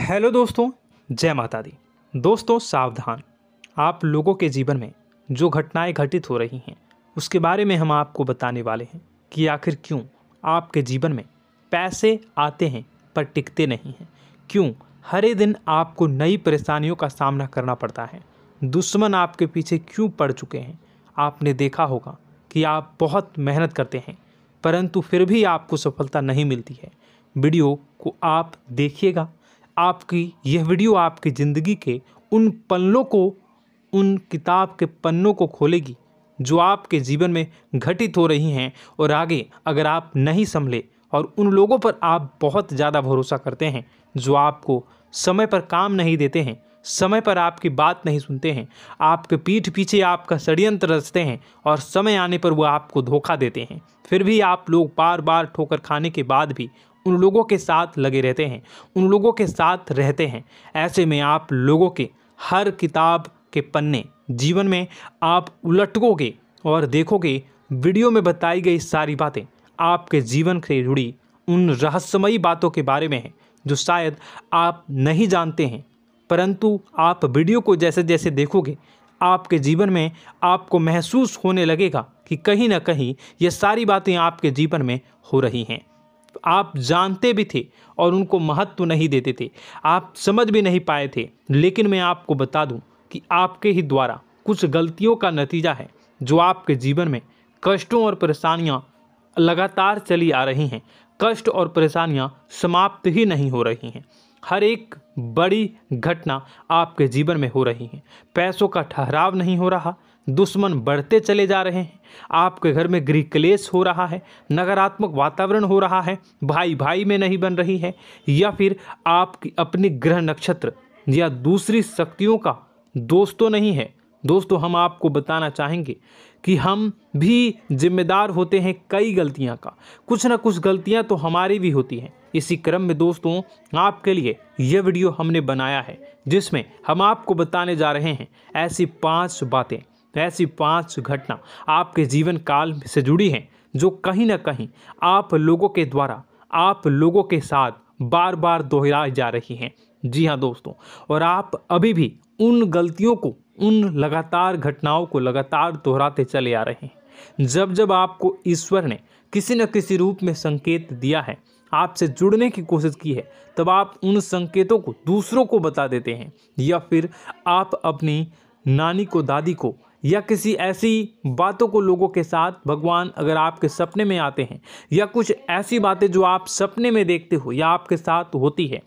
Hello दोस्तों, जय माता दी। दोस्तों सावधान, आप लोगों के जीवन में जो घटनाएं घटित हो रही हैं उसके बारे में हम आपको बताने वाले हैं कि आखिर क्यों आपके जीवन में पैसे आते हैं पर टिकते नहीं हैं। क्यों हर एक दिन आपको नई परेशानियों का सामना करना पड़ता है। दुश्मन आपके पीछे क्यों पड़ चुके हैं। आपने देखा होगा कि आप बहुत मेहनत करते हैं परंतु फिर भी आपको सफलता नहीं मिलती है। वीडियो को आप देखिएगा। आपकी यह वीडियो आपकी ज़िंदगी के उन पन्नों को, उन किताब के पन्नों को खोलेगी जो आपके जीवन में घटित हो रही हैं। और आगे अगर आप नहीं संभले और उन लोगों पर आप बहुत ज़्यादा भरोसा करते हैं जो आपको समय पर काम नहीं देते हैं, समय पर आपकी बात नहीं सुनते हैं, आपके पीठ पीछे आपका षड्यंत्र रचते हैं और समय आने पर वो आपको धोखा देते हैं, फिर भी आप लोग बार बार ठोकर खाने के बाद भी उन लोगों के साथ लगे रहते हैं, उन लोगों के साथ रहते हैं। ऐसे में आप लोगों के हर किताब के पन्ने जीवन में आप उलटोगे और देखोगे वीडियो में बताई गई सारी बातें आपके जीवन से जुड़ी उन रहस्यमयी बातों के बारे में हैं जो शायद आप नहीं जानते हैं। परंतु आप वीडियो को जैसे जैसे देखोगे आपके जीवन में आपको महसूस होने लगेगा कि कहीं ना कहीं ये सारी बातें आपके जीवन में हो रही हैं। आप जानते भी थे और उनको महत्व नहीं देते थे, आप समझ भी नहीं पाए थे। लेकिन मैं आपको बता दूं कि आपके ही द्वारा कुछ गलतियों का नतीजा है जो आपके जीवन में कष्टों और परेशानियां लगातार चली आ रही हैं। कष्ट और परेशानियां समाप्त ही नहीं हो रही हैं। हर एक बड़ी घटना आपके जीवन में हो रही है। पैसों का ठहराव नहीं हो रहा, दुश्मन बढ़ते चले जा रहे हैं, आपके घर में गृह क्लेश हो रहा है, नकारात्मक वातावरण हो रहा है, भाई भाई में नहीं बन रही है, या फिर आपकी अपनी ग्रह नक्षत्र या दूसरी शक्तियों का दोस्तों नहीं है। दोस्तों हम आपको बताना चाहेंगे कि हम भी जिम्मेदार होते हैं कई गलतियां का। कुछ ना कुछ गलतियां तो हमारी भी होती हैं। इसी क्रम में दोस्तों आपके लिए यह वीडियो हमने बनाया है जिसमें हम आपको बताने जा रहे हैं ऐसी 5 बातें, ऐसी 5 घटना आपके जीवन काल से जुड़ी हैं जो कहीं ना कहीं आप लोगों के द्वारा आप लोगों के साथ बार बार दोहराई जा रही हैं। जी हाँ दोस्तों, और आप अभी भी उन गलतियों को, उन लगातार घटनाओं को लगातार दोहराते चले आ रहे हैं। जब जब आपको ईश्वर ने किसी न किसी रूप में संकेत दिया है, आपसे जुड़ने की कोशिश की है, तब आप उन संकेतों को दूसरों को बता देते हैं, या फिर आप अपनी नानी को, दादी को, या किसी ऐसी बातों को लोगों के साथ, भगवान अगर आपके सपने में आते हैं या कुछ ऐसी बातें जो आप सपने में देखते हो या आपके साथ होती है,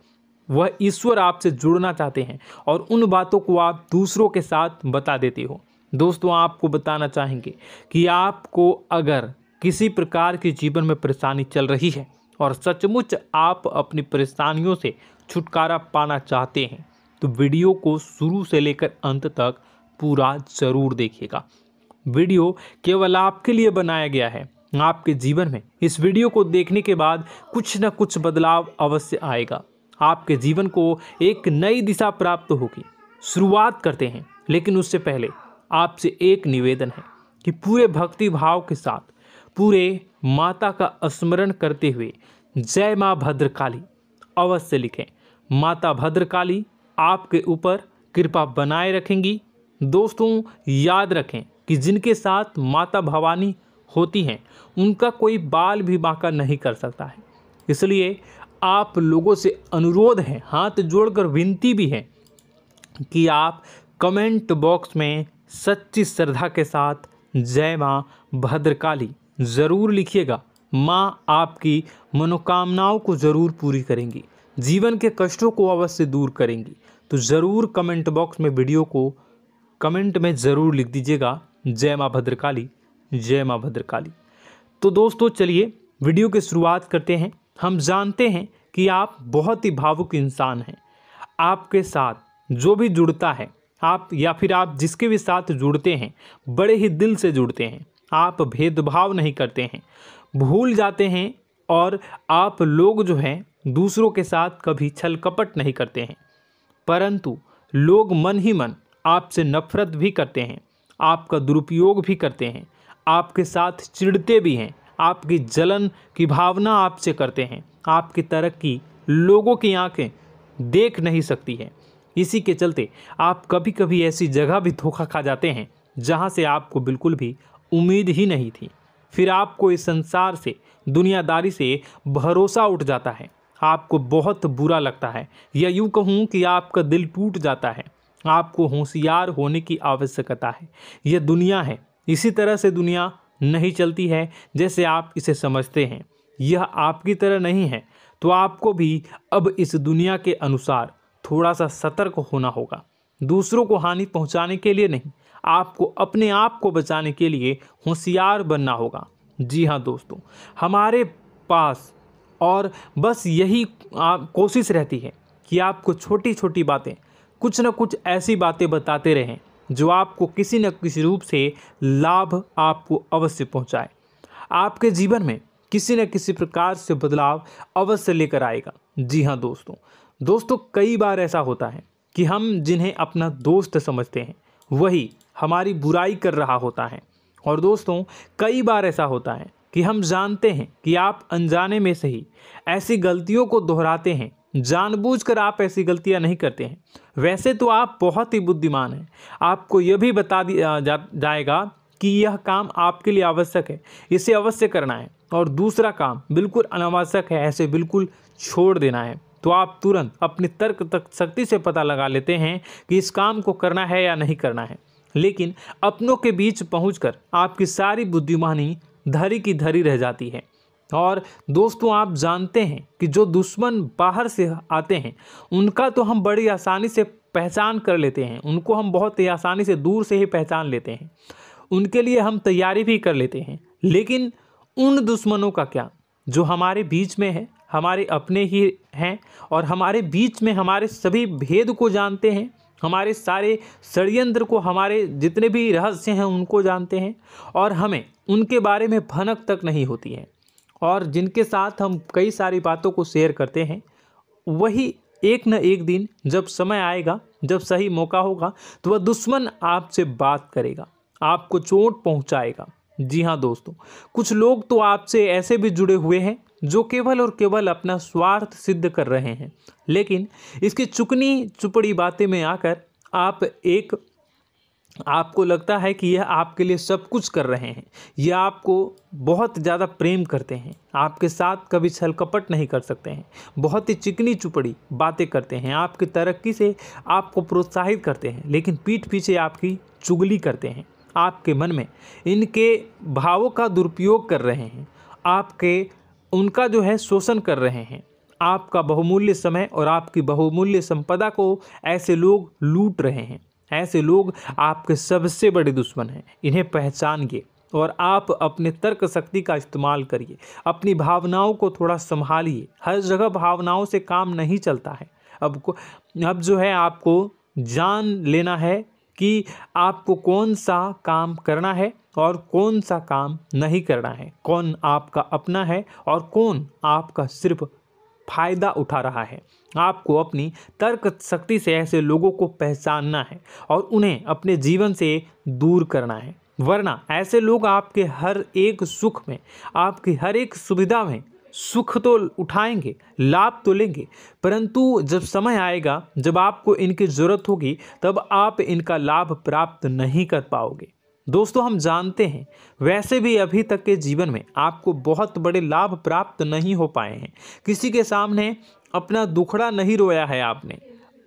वह ईश्वर आपसे जुड़ना चाहते हैं और उन बातों को आप दूसरों के साथ बता देते हो। दोस्तों आपको बताना चाहेंगे कि आपको अगर किसी प्रकार की जीवन में परेशानी चल रही है और सचमुच आप अपनी परेशानियों से छुटकारा पाना चाहते हैं तो वीडियो को शुरू से लेकर अंत तक पूरा ज़रूर देखिएगा। वीडियो केवल आपके लिए बनाया गया है। आपके जीवन में इस वीडियो को देखने के बाद कुछ न कुछ बदलाव अवश्य आएगा। आपके जीवन को एक नई दिशा प्राप्त होगी। शुरुआत करते हैं, लेकिन उससे पहले आपसे एक निवेदन है कि पूरे भक्ति भाव के साथ पूरे माता का स्मरण करते हुए जय माँ भद्रकाली अवश्य लिखें। माता भद्रकाली आपके ऊपर कृपा बनाए रखेंगी। दोस्तों याद रखें कि जिनके साथ माता भवानी होती हैं उनका कोई बाल भी बांका नहीं कर सकता है। इसलिए आप लोगों से अनुरोध है, हाथ जोड़कर विनती भी है कि आप कमेंट बॉक्स में सच्ची श्रद्धा के साथ जय माँ भद्रकाली ज़रूर लिखिएगा। माँ आपकी मनोकामनाओं को ज़रूर पूरी करेंगी, जीवन के कष्टों को अवश्य दूर करेंगी। तो ज़रूर कमेंट बॉक्स में वीडियो को कमेंट में ज़रूर लिख दीजिएगा जय माँ भद्रकाली, जय माँ भद्रकाली। तो दोस्तों चलिए वीडियो की शुरुआत करते हैं। हम जानते हैं कि आप बहुत ही भावुक इंसान हैं। आपके साथ जो भी जुड़ता है, आप या फिर आप जिसके भी साथ जुड़ते हैं बड़े ही दिल से जुड़ते हैं। आप भेदभाव नहीं करते हैं, भूल जाते हैं, और आप लोग जो हैं दूसरों के साथ कभी छल कपट नहीं करते हैं। परंतु लोग मन ही मन आपसे नफरत भी करते हैं, आपका दुरुपयोग भी करते हैं, आपके साथ चिढ़ते भी हैं, आपकी जलन की भावना आपसे करते हैं। आपकी तरक्की लोगों की आंखें देख नहीं सकती है। इसी के चलते आप कभी कभी ऐसी जगह भी धोखा खा जाते हैं जहां से आपको बिल्कुल भी उम्मीद ही नहीं थी। फिर आपको इस संसार से, दुनियादारी से भरोसा उठ जाता है। आपको बहुत बुरा लगता है, या यूँ कहूँ कि आपका दिल टूट जाता है। आपको होशियार होने की आवश्यकता है। यह दुनिया है, इसी तरह से दुनिया नहीं चलती है जैसे आप इसे समझते हैं। यह आपकी तरह नहीं है, तो आपको भी अब इस दुनिया के अनुसार थोड़ा सा सतर्क होना होगा। दूसरों को हानि पहुंचाने के लिए नहीं, आपको अपने आप को बचाने के लिए होशियार बनना होगा। जी हाँ दोस्तों, हमारे पास और बस यही कोशिश रहती है कि आपको छोटी छोटी बातें, कुछ न कुछ ऐसी बातें बताते रहें जो आपको किसी न किसी रूप से लाभ आपको अवश्य पहुंचाए, आपके जीवन में किसी न किसी प्रकार से बदलाव अवश्य लेकर आएगा। जी हाँ दोस्तों, कई बार ऐसा होता है कि हम जिन्हें अपना दोस्त समझते हैं वही हमारी बुराई कर रहा होता है। और दोस्तों, कई बार ऐसा होता है कि हम जानते हैं कि आप अनजाने में से ही ऐसी गलतियों को दोहराते हैं। जानबूझकर आप ऐसी गलतियां नहीं करते हैं। वैसे तो आप बहुत ही बुद्धिमान हैं। आपको यह भी बता दिया जाएगा कि यह काम आपके लिए आवश्यक है, इसे अवश्य करना है, और दूसरा काम बिल्कुल अनावश्यक है, ऐसे बिल्कुल छोड़ देना है। तो आप तुरंत अपनी तर्क शक्ति से पता लगा लेते हैं कि इस काम को करना है या नहीं करना है। लेकिन अपनों के बीच पहुंचकर आपकी सारी बुद्धिमानी धरी की धरी रह जाती है। और दोस्तों, आप जानते हैं कि जो दुश्मन बाहर से आते हैं उनका तो हम बड़ी आसानी से पहचान कर लेते हैं, उनको हम बहुत ही आसानी से दूर से ही पहचान लेते हैं, उनके लिए हम तैयारी भी कर लेते हैं। लेकिन उन दुश्मनों का क्या जो हमारे बीच में है, हमारे अपने ही हैं, और हमारे बीच में हमारे सभी भेद को जानते हैं, हमारे सारे षड्यंत्र को, हमारे जितने भी रहस्य हैं उनको जानते हैं, और हमें उनके बारे में भनक तक नहीं होती है, और जिनके साथ हम कई सारी बातों को शेयर करते हैं, वही एक न एक दिन जब समय आएगा, जब सही मौका होगा, तो वह दुश्मन आपसे बात करेगा, आपको चोट पहुंचाएगा। जी हाँ दोस्तों, कुछ लोग तो आपसे ऐसे भी जुड़े हुए हैं जो केवल और केवल अपना स्वार्थ सिद्ध कर रहे हैं। लेकिन इसकी चुकनी चुपड़ी बातें में आकर आपको लगता है कि यह आपके लिए सब कुछ कर रहे हैं, यह आपको बहुत ज़्यादा प्रेम करते हैं, आपके साथ कभी छल कपट नहीं कर सकते हैं, बहुत ही चिकनी चुपड़ी बातें करते हैं, आपकी तरक्की से आपको प्रोत्साहित करते हैं, लेकिन पीठ पीछे आपकी चुगली करते हैं, आपके मन में इनके भावों का दुरुपयोग कर रहे हैं, उनका जो है शोषण कर रहे हैं। आपका बहुमूल्य समय और आपकी बहुमूल्य संपदा को ऐसे लोग लूट रहे हैं। ऐसे लोग आपके सबसे बड़े दुश्मन हैं। इन्हें पहचानिए और आप अपने तर्क शक्ति का इस्तेमाल करिए। अपनी भावनाओं को थोड़ा संभालिए। हर जगह भावनाओं से काम नहीं चलता है। अब जो है आपको जान लेना है कि आपको कौन सा काम करना है और कौन सा काम नहीं करना है, कौन आपका अपना है और कौन आपका सिर्फ फायदा उठा रहा है। आपको अपनी तर्क शक्ति से ऐसे लोगों को पहचानना है और उन्हें अपने जीवन से दूर करना है, वरना ऐसे लोग आपके हर एक सुख में, आपकी हर एक सुविधा में सुख तो उठाएंगे, लाभ तो लेंगे, परंतु जब समय आएगा, जब आपको इनकी ज़रूरत होगी, तब आप इनका लाभ प्राप्त नहीं कर पाओगे। दोस्तों, हम जानते हैं वैसे भी अभी तक के जीवन में आपको बहुत बड़े लाभ प्राप्त नहीं हो पाए हैं। किसी के सामने अपना दुखड़ा नहीं रोया है आपने,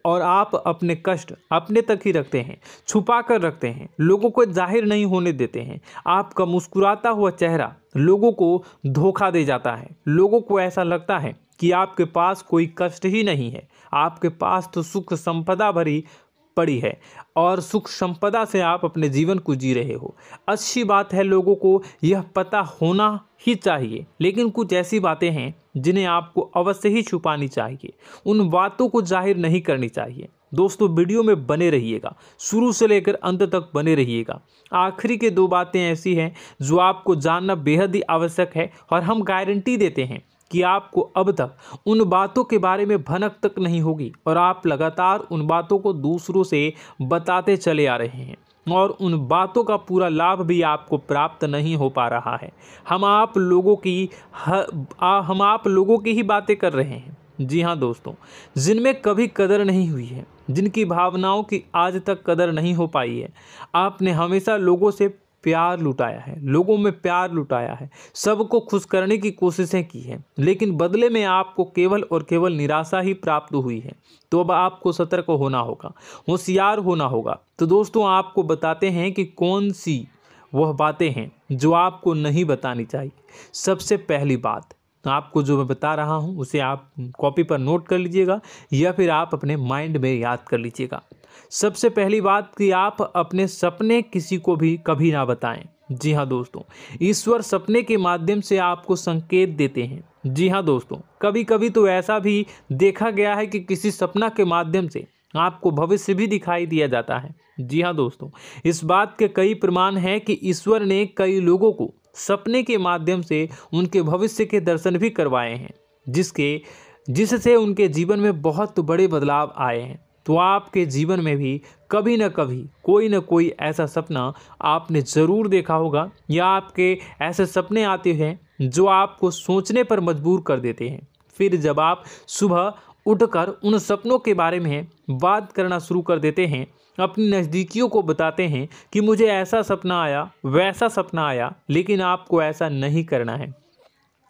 और आप अपने कष्ट अपने तक ही रखते हैं, छुपा कर रखते हैं, लोगों को जाहिर नहीं होने देते हैं। आपका मुस्कुराता हुआ चेहरा लोगों को धोखा दे जाता है। लोगों को ऐसा लगता है कि आपके पास कोई कष्ट ही नहीं है, आपके पास तो सुख संपदा भरी पड़ी है और सुख संपदा से आप अपने जीवन को जी रहे हो। अच्छी बात है, लोगों को यह पता होना ही चाहिए, लेकिन कुछ ऐसी बातें हैं जिन्हें आपको अवश्य ही छुपानी चाहिए। उन बातों को जाहिर नहीं करनी चाहिए। दोस्तों, वीडियो में बने रहिएगा, शुरू से लेकर अंत तक बने रहिएगा। आखिरी के 2 बातें ऐसी हैं जो आपको जानना बेहद ही आवश्यक है, और हम गारंटी देते हैं कि आपको अब तक उन बातों के बारे में भनक तक नहीं होगी, और आप लगातार उन बातों को दूसरों से बताते चले आ रहे हैं, और उन बातों का पूरा लाभ भी आपको प्राप्त नहीं हो पा रहा है। हम आप लोगों की ही बातें कर रहे हैं। जी हाँ दोस्तों, जिनमें कभी कदर नहीं हुई है, जिनकी भावनाओं की आज तक कदर नहीं हो पाई है। आपने हमेशा लोगों से प्यार लुटाया है, लोगों में प्यार लुटाया है, सबको खुश करने की कोशिशें की है, लेकिन बदले में आपको केवल और केवल निराशा ही प्राप्त हुई है। तो अब आपको सतर्क होना होगा, होशियार होना होगा। तो दोस्तों, आपको बताते हैं कि कौन सी वह बातें हैं जो आपको नहीं बतानी चाहिए। सबसे पहली बात, आपको जो मैं बता रहा हूं उसे आप कॉपी पर नोट कर लीजिएगा या फिर आप अपने माइंड में याद कर लीजिएगा। सबसे पहली बात कि आप अपने सपने किसी को भी कभी ना बताएं। जी हाँ दोस्तों, ईश्वर सपने के माध्यम से आपको संकेत देते हैं। जी हाँ दोस्तों, कभी कभी तो ऐसा भी देखा गया है कि किसी सपना के माध्यम से आपको भविष्य भी दिखाई दिया जाता है। जी हाँ दोस्तों, इस बात के कई प्रमाण हैं कि ईश्वर ने कई लोगों को सपने के माध्यम से उनके भविष्य के दर्शन भी करवाए हैं, जिससे उनके जीवन में बहुत बड़े बदलाव आए हैं। तो आपके जीवन में भी कभी न कभी कोई न कोई ऐसा सपना आपने ज़रूर देखा होगा, या आपके ऐसे सपने आते हैं जो आपको सोचने पर मजबूर कर देते हैं। फिर जब आप सुबह उठकर उन सपनों के बारे में बात करना शुरू कर देते हैं, अपनी नज़दीकियों को बताते हैं कि मुझे ऐसा सपना आया, वैसा सपना आया, लेकिन आपको ऐसा नहीं करना है।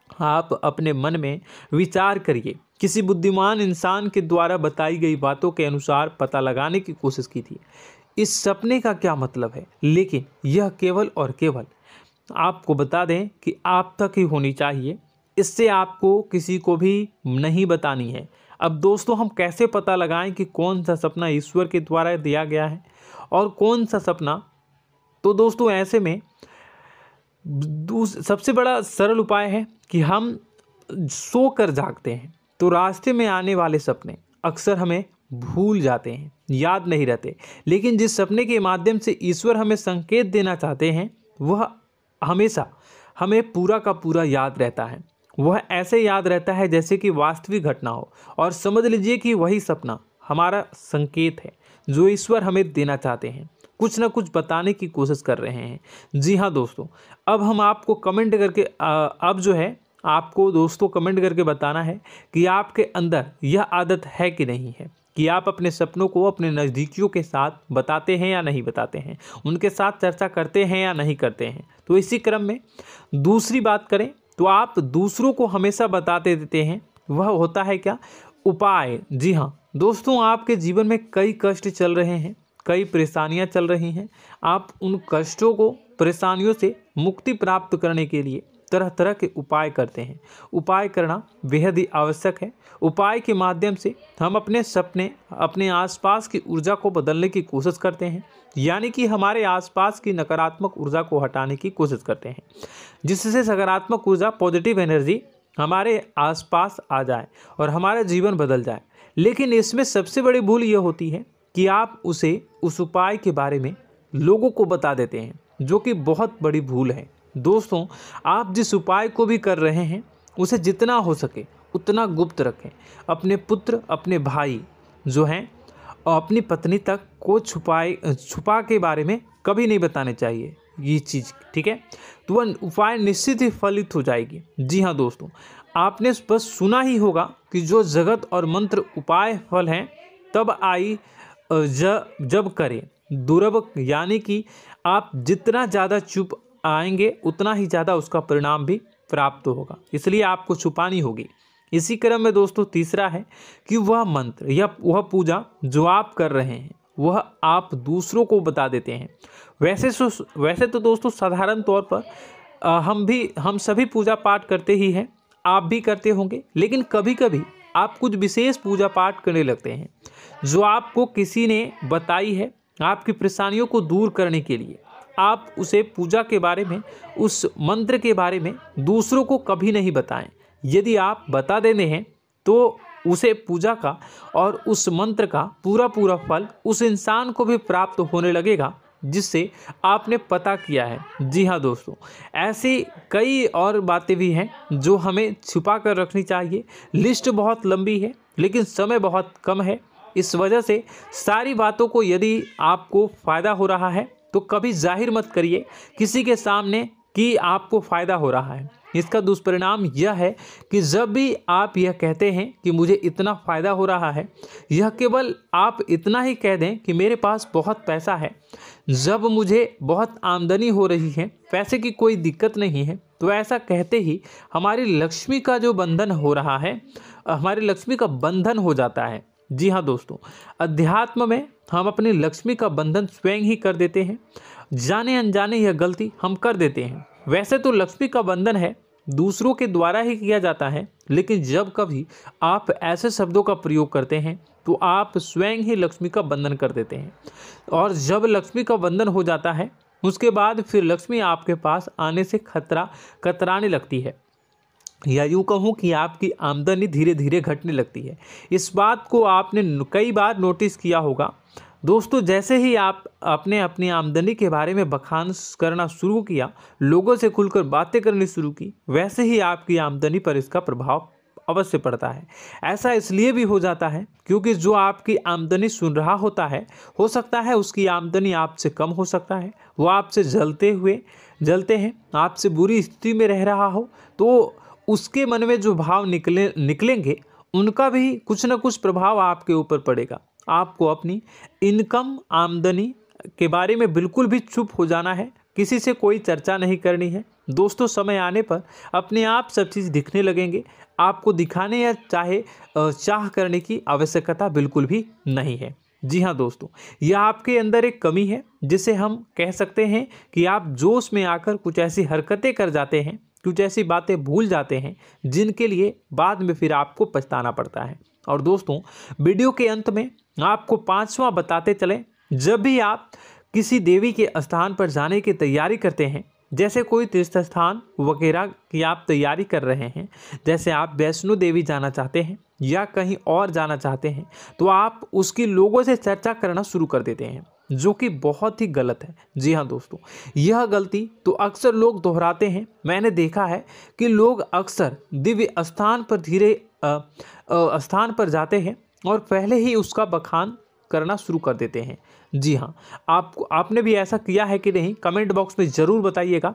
आप अपने मन में विचार करिए। किसी बुद्धिमान इंसान के द्वारा बताई गई बातों के अनुसार पता लगाने की कोशिश की थी इस सपने का क्या मतलब है, लेकिन यह केवल और केवल आपको बता दें कि आप तक ही होनी चाहिए। इससे आपको किसी को भी नहीं बतानी है। अब दोस्तों, हम कैसे पता लगाएं कि कौन सा सपना ईश्वर के द्वारा दिया गया है और कौन सा सपना? तो दोस्तों, ऐसे में सबसे बड़ा सरल उपाय है कि हम सोकर जागते हैं तो रास्ते में आने वाले सपने अक्सर हमें भूल जाते हैं, याद नहीं रहते। लेकिन जिस सपने के माध्यम से ईश्वर हमें संकेत देना चाहते हैं वह हमेशा हमें पूरा का पूरा याद रहता है। वह ऐसे याद रहता है जैसे कि वास्तविक घटना हो, और समझ लीजिए कि वही सपना हमारा संकेत है जो ईश्वर हमें देना चाहते हैं, कुछ ना कुछ बताने की कोशिश कर रहे हैं। जी हाँ दोस्तों, अब हम आपको कमेंट करके अब जो है आपको दोस्तों कमेंट करके बताना है कि आपके अंदर यह आदत है कि नहीं है, कि आप अपने सपनों को अपने नज़दीकियों के साथ बताते हैं या नहीं बताते हैं, उनके साथ चर्चा करते हैं या नहीं करते हैं। तो इसी क्रम में दूसरी बात करें तो आप दूसरों को हमेशा बताते देते हैं, वह होता है क्या? उपाय। जी हाँ दोस्तों, आपके जीवन में कई कष्ट चल रहे हैं, कई परेशानियां चल रही हैं। आप उन कष्टों को, परेशानियों से मुक्ति प्राप्त करने के लिए तरह तरह के उपाय करते हैं। उपाय करना बेहद ही आवश्यक है। उपाय के माध्यम से हम अपने सपने, अपने आसपास की ऊर्जा को बदलने की कोशिश करते हैं, यानी कि हमारे आसपास की नकारात्मक ऊर्जा को हटाने की कोशिश करते हैं, जिससे सकारात्मक ऊर्जा, पॉजिटिव एनर्जी हमारे आसपास आ जाए और हमारा जीवन बदल जाए। लेकिन इसमें सबसे बड़ी भूल यह होती है कि आप उस उपाय के बारे में लोगों को बता देते हैं, जो कि बहुत बड़ी भूल है। दोस्तों, आप जिस उपाय को भी कर रहे हैं उसे जितना हो सके उतना गुप्त रखें। अपने पुत्र, अपने भाई जो हैं और अपनी पत्नी तक को छुपा के बारे में कभी नहीं बताने चाहिए ये चीज़, ठीक है? तो वह उपाय निश्चित ही फलित हो जाएगी। जी हाँ दोस्तों, आपने बस सुना ही होगा कि जो जगत और मंत्र उपाय फल हैं तब आई जब करें दुर्लभ, यानी कि आप जितना ज़्यादा चुप आएंगे उतना ही ज़्यादा उसका परिणाम भी प्राप्त होगा, इसलिए आपको छुपानी होगी। इसी क्रम में दोस्तों तीसरा है कि वह मंत्र या वह पूजा जो आप कर रहे हैं वह आप दूसरों को बता देते हैं। वैसे तो दोस्तों साधारण तौर पर हम सभी पूजा पाठ करते ही हैं, आप भी करते होंगे, लेकिन कभी कभी आप कुछ विशेष पूजा पाठ करने लगते हैं जो आपको किसी ने बताई है आपकी परेशानियों को दूर करने के लिए। आप उसे पूजा के बारे में, उस मंत्र के बारे में दूसरों को कभी नहीं बताएं। यदि आप बता देते हैं तो उसे पूजा का और उस मंत्र का पूरा पूरा फल उस इंसान को भी प्राप्त होने लगेगा जिससे आपने पता किया है। जी हाँ दोस्तों, ऐसी कई और बातें भी हैं जो हमें छुपा कर रखनी चाहिए। लिस्ट बहुत लंबी है लेकिन समय बहुत कम है, इस वजह से सारी बातों को यदि आपको फ़ायदा हो रहा है तो कभी जाहिर मत करिए किसी के सामने कि आपको फ़ायदा हो रहा है। इसका दुष्परिणाम यह है कि जब भी आप यह कहते हैं कि मुझे इतना फ़ायदा हो रहा है, यह केवल आप इतना ही कह दें कि मेरे पास बहुत पैसा है, जब मुझे बहुत आमदनी हो रही है, पैसे की कोई दिक्कत नहीं है, तो ऐसा कहते ही हमारी लक्ष्मी का जो बंधन हो रहा है, हमारी लक्ष्मी का बंधन हो जाता है। जी हाँ दोस्तों, अध्यात्म में हम अपनी लक्ष्मी का बंधन स्वयं ही कर देते हैं। जाने अनजाने यह गलती हम कर देते हैं। वैसे तो लक्ष्मी का बंधन है दूसरों के द्वारा ही किया जाता है, लेकिन जब कभी आप ऐसे शब्दों का प्रयोग करते हैं तो आप स्वयं ही लक्ष्मी का बंधन कर देते हैं। और जब लक्ष्मी का बंधन हो जाता है, उसके बाद फिर लक्ष्मी आपके पास आने से कतराने लगती है, या यूँ कहूँ कि आपकी आमदनी धीरे धीरे घटने लगती है। इस बात को आपने कई बार नोटिस किया होगा दोस्तों। जैसे ही आप अपने अपनी आमदनी के बारे में बखान करना शुरू किया, लोगों से खुलकर बातें करनी शुरू की, वैसे ही आपकी आमदनी पर इसका प्रभाव अवश्य पड़ता है। ऐसा इसलिए भी हो जाता है क्योंकि जो आपकी आमदनी सुन रहा होता है, हो सकता है उसकी आमदनी आपसे कम हो सकता है, वो आपसे जलते हैं, आपसे बुरी स्थिति में रह रहा हो, तो उसके मन में जो भाव निकलेंगे उनका भी कुछ न कुछ प्रभाव आपके ऊपर पड़ेगा। आपको अपनी इनकम आमदनी के बारे में बिल्कुल भी चुप हो जाना है, किसी से कोई चर्चा नहीं करनी है दोस्तों। समय आने पर अपने आप सब चीज़ दिखने लगेंगे। आपको दिखाने या चाह करने की आवश्यकता बिल्कुल भी नहीं है। जी हाँ दोस्तों, यह आपके अंदर एक कमी है, जिसे हम कह सकते हैं कि आप जोश में आकर कुछ ऐसी हरकतें कर जाते हैं, कुछ ऐसी बातें भूल जाते हैं जिनके लिए बाद में फिर आपको पछताना पड़ता है। और दोस्तों, वीडियो के अंत में आपको 5वां बताते चलें, जब भी आप किसी देवी के स्थान पर जाने की तैयारी करते हैं, जैसे कोई तीर्थ स्थान वगैरह की आप तैयारी कर रहे हैं, जैसे आप वैष्णो देवी जाना चाहते हैं या कहीं और जाना चाहते हैं, तो आप उसकी लोगों से चर्चा करना शुरू कर देते हैं, जो कि बहुत ही गलत है। जी हाँ दोस्तों, यह गलती तो अक्सर लोग दोहराते हैं। मैंने देखा है कि लोग अक्सर दिव्य स्थान पर जाते हैं और पहले ही उसका बखान करना शुरू कर देते हैं। जी हाँ, आपने भी ऐसा किया है कि नहीं, कमेंट बॉक्स में ज़रूर बताइएगा।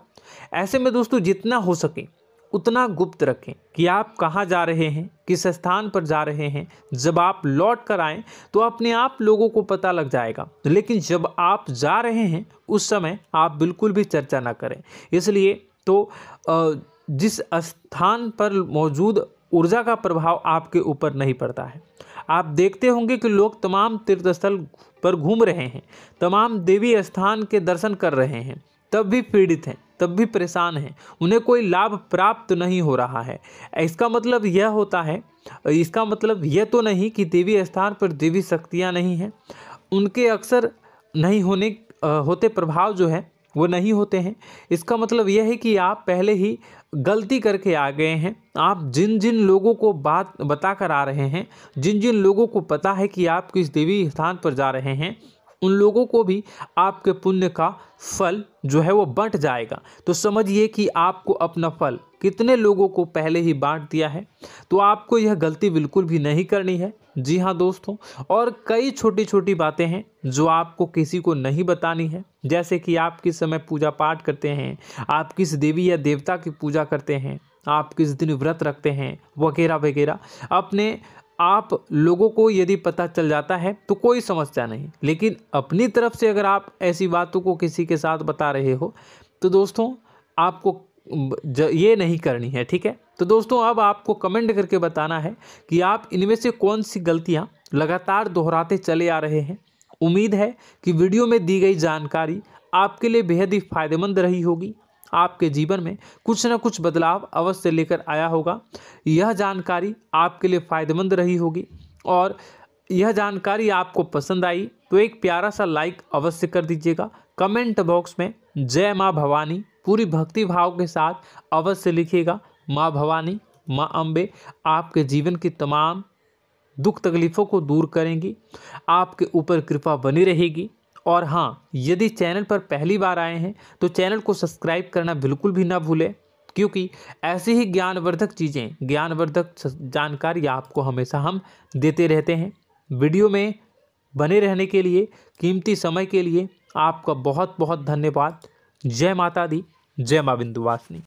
ऐसे में दोस्तों, जितना हो सके उतना गुप्त रखें कि आप कहाँ जा रहे हैं, किस स्थान पर जा रहे हैं। जब आप लौट कर आएँ तो अपने आप लोगों को पता लग जाएगा, लेकिन जब आप जा रहे हैं उस समय आप बिल्कुल भी चर्चा ना करें। इसलिए तो जिस स्थान पर मौजूद ऊर्जा का प्रभाव आपके ऊपर नहीं पड़ता है। आप देखते होंगे कि लोग तमाम तीर्थ स्थल पर घूम रहे हैं, तमाम देवी स्थान के दर्शन कर रहे हैं, तब भी पीड़ित हैं, तब भी परेशान हैं, उन्हें कोई लाभ प्राप्त नहीं हो रहा है। इसका मतलब यह तो नहीं कि देवी स्थान पर देवी शक्तियाँ नहीं हैं, उनके अक्सर नहीं होते प्रभाव जो है वो नहीं होते हैं। इसका मतलब यह है कि आप पहले ही गलती करके आ गए हैं। आप जिन जिन लोगों को बात बता कर आ रहे हैं, जिन जिन लोगों को पता है कि आप किस देवी स्थान पर जा रहे हैं, उन लोगों को भी आपके पुण्य का फल जो है वो बंट जाएगा। तो समझिए कि आपको अपना फल कितने लोगों को पहले ही बांट दिया है। तो आपको यह गलती बिल्कुल भी नहीं करनी है। जी हाँ दोस्तों, और कई छोटी छोटी बातें हैं जो आपको किसी को नहीं बतानी है, जैसे कि आप किस समय पूजा पाठ करते हैं, आप किस देवी या देवता की पूजा करते हैं, आप किस दिन व्रत रखते हैं, वगैरह वगैरह। अपने आप लोगों को यदि पता चल जाता है तो कोई समस्या नहीं, लेकिन अपनी तरफ से अगर आप ऐसी बातों को किसी के साथ बता रहे हो तो दोस्तों आपको ये नहीं करनी है, ठीक है। तो दोस्तों, अब आपको कमेंट करके बताना है कि आप इनमें से कौन सी गलतियां लगातार दोहराते चले आ रहे हैं। उम्मीद है कि वीडियो में दी गई जानकारी आपके लिए बेहद ही फायदेमंद रही होगी, आपके जीवन में कुछ न कुछ बदलाव अवश्य लेकर आया होगा। यह जानकारी आपके लिए फ़ायदेमंद रही होगी और यह जानकारी आपको पसंद आई तो एक प्यारा सा लाइक अवश्य कर दीजिएगा। कमेंट बॉक्स में जय माँ भवानी पूरी भक्ति भाव के साथ अवश्य लिखिएगा। माँ भवानी, माँ अम्बे आपके जीवन की तमाम दुख तकलीफ़ों को दूर करेंगी, आपके ऊपर कृपा बनी रहेगी। और हाँ, यदि चैनल पर पहली बार आए हैं तो चैनल को सब्सक्राइब करना बिल्कुल भी ना भूलें, क्योंकि ऐसी ही ज्ञानवर्धक चीज़ें, ज्ञानवर्धक जानकारी आपको हमेशा हम देते रहते हैं। वीडियो में बने रहने के लिए, कीमती समय के लिए आपका बहुत बहुत धन्यवाद। जय माता दी, जय माँ विंध्यवासिनी।